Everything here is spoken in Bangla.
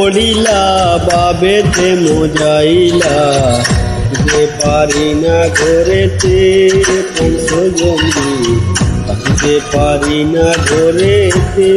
ধরিলা বাবেতে মোজাইলা যে পারি না ঘরেতে পঞ্চজন্ডি যে পারি না ঘরেতে